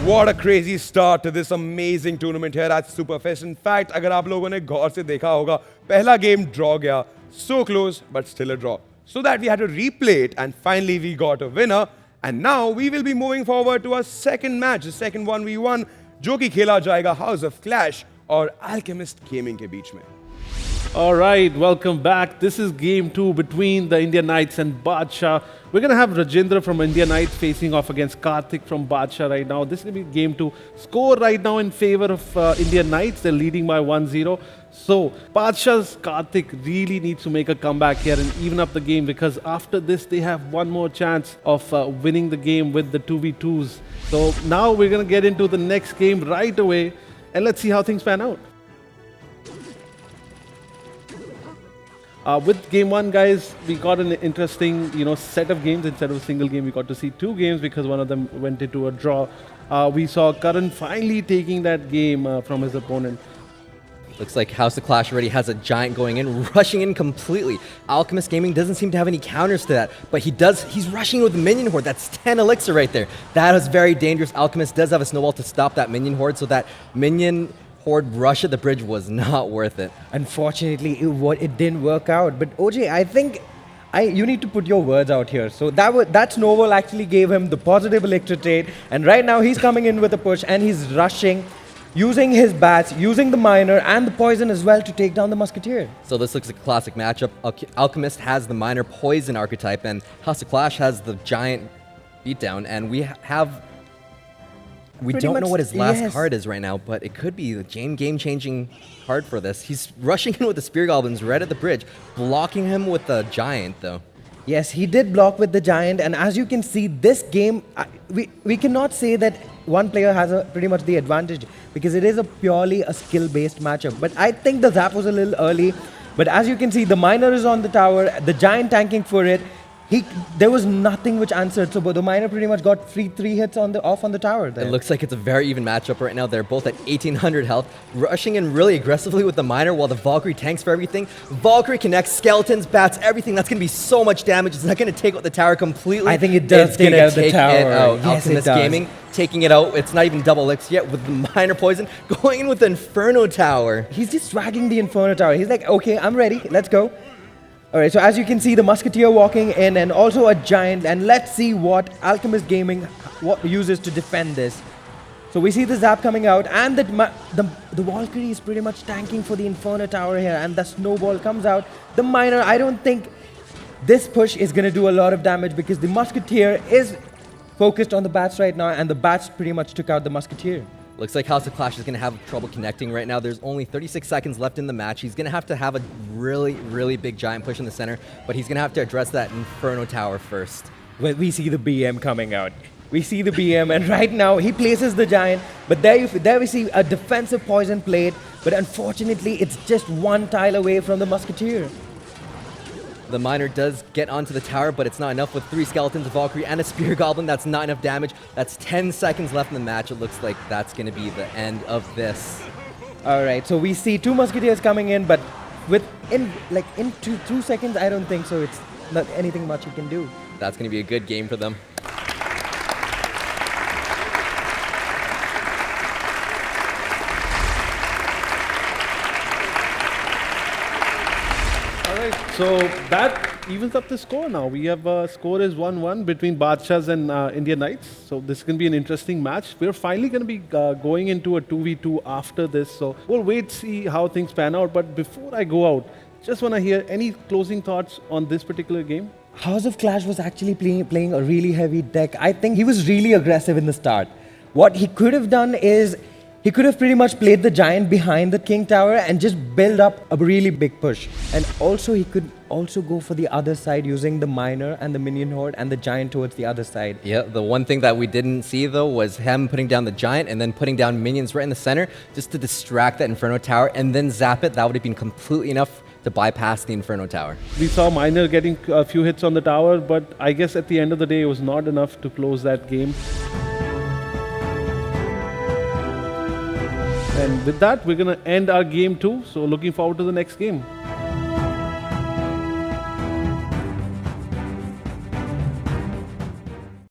What a crazy start to this amazing tournament here at Superfest. In fact, अगर आप लोगों ने गौर से देखा होगा, पहला game draw गया, so close but still a draw. So that we had to replay it and finally we got a winner. And now we will be moving forward to our second match, the second 1v1, जो कि खेला जाएगा House of Clash और Alchemist Gaming के बीच में. All right, welcome back. This is game 2 between the India Knights and Baadshah. We're going to have Rajendra from India Knights facing off against Karthik from Baadshah right now. This is going to be game 2. Score right now in favor of India Knights. They're leading by 1-0. So, Baadshah's Karthik really needs to make a comeback here and even up the game, because after this, they have one more chance of winning the game with the 2v2s. So, now we're going to get into the next game right away and let's see how things pan out. With game 1, guys, we got an interesting, set of games. Instead of a single game, we got to see 2 games because one of them went into a draw. We saw Karan finally taking that game from his opponent. Looks like House of Clash already has a giant going in, rushing in completely. Alchemist Gaming doesn't seem to have any counters to that, but he's rushing with the minion horde. That's 10 elixir right there. That is very dangerous. Alchemist does have a snowball to stop that minion horde, so that minion horde rush at the bridge was not worth it. Unfortunately, it didn't work out. But OJ, I think you need to put your words out here. So that snowball actually gave him the positive elixir trait, and right now he's coming in with a push and he's rushing, using his bats, using the miner and the poison as well to take down the musketeer. So this looks like a classic matchup. Alchemist has the miner poison archetype and House of Clash has the giant beatdown, and we don't know what his last card is right now, but it could be the game-changing card for this. He's rushing in with the Spear Goblins right at the bridge, blocking him with the Giant, though. Yes, he did block with the Giant, and as you can see, this game, we cannot say that one player has pretty much the advantage, because it is purely a skill-based matchup. But I think the zap was a little early, but as you can see, the miner is on the tower, the Giant tanking for it. There was nothing which answered, so the miner pretty much got free 3 hits off on the tower there. It looks like it's a very even matchup right now. They're both at 1800 health, rushing in really aggressively with the miner while the Valkyrie tanks for everything. Valkyrie connects, skeletons, bats, everything. That's going to be so much damage. It's not going to take out the tower completely. I think it does take out the tower. Yes, Alchemist Gaming taking it out. It's not even double elixir yet with the miner poison, going in with the Inferno Tower. He's just dragging the Inferno Tower. He's like, okay, I'm ready. Let's go. Alright, so as you can see, the Musketeer walking in and also a Giant, and let's see what Alchemist Gaming uses to defend this. So we see the zap coming out, and the Valkyrie is pretty much tanking for the Inferno Tower here, and the snowball comes out. The miner, I don't think this push is going to do a lot of damage because the Musketeer is focused on the bats right now, and the bats pretty much took out the Musketeer. Looks like House of Clash is going to have trouble connecting right now. There's only 36 seconds left in the match. He's going to have a really, really big Giant push in the center, but he's going to have to address that Inferno Tower first. Well, we see the BM coming out. We see the BM, and right now he places the Giant, but there we see a defensive poison plate, but unfortunately it's just one tile away from the Musketeer. The miner does get onto the tower, but it's not enough with 3 skeletons, a Valkyrie, and a Spear Goblin. That's not enough damage. That's 10 seconds left in the match. It looks like that's going to be the end of this. Alright, so we see 2 Musketeers coming in, but in 2 seconds, I don't think so. It's not anything much you can do. That's going to be a good game for them. So that evens up the score now. We have score is 1-1 between Baadshahs and India Knights. So this can be an interesting match. We're finally going to be going into a 2v2 after this. So we'll wait to see how things pan out. But before I go out, just want to hear any closing thoughts on this particular game. House of Clash was actually playing a really heavy deck. I think he was really aggressive in the start. What he could have done is he could have pretty much played the Giant behind the King Tower and just build up a really big push. And also he could also go for the other side using the miner and the minion horde and the Giant towards the other side. Yeah, the one thing that we didn't see though was him putting down the Giant and then putting down minions right in the center just to distract that Inferno Tower and then zap it. That would have been completely enough to bypass the Inferno Tower. We saw Miner getting a few hits on the tower, but I guess at the end of the day it was not enough to close that game. And with that, we're going to end our game 2. So looking forward to the next game.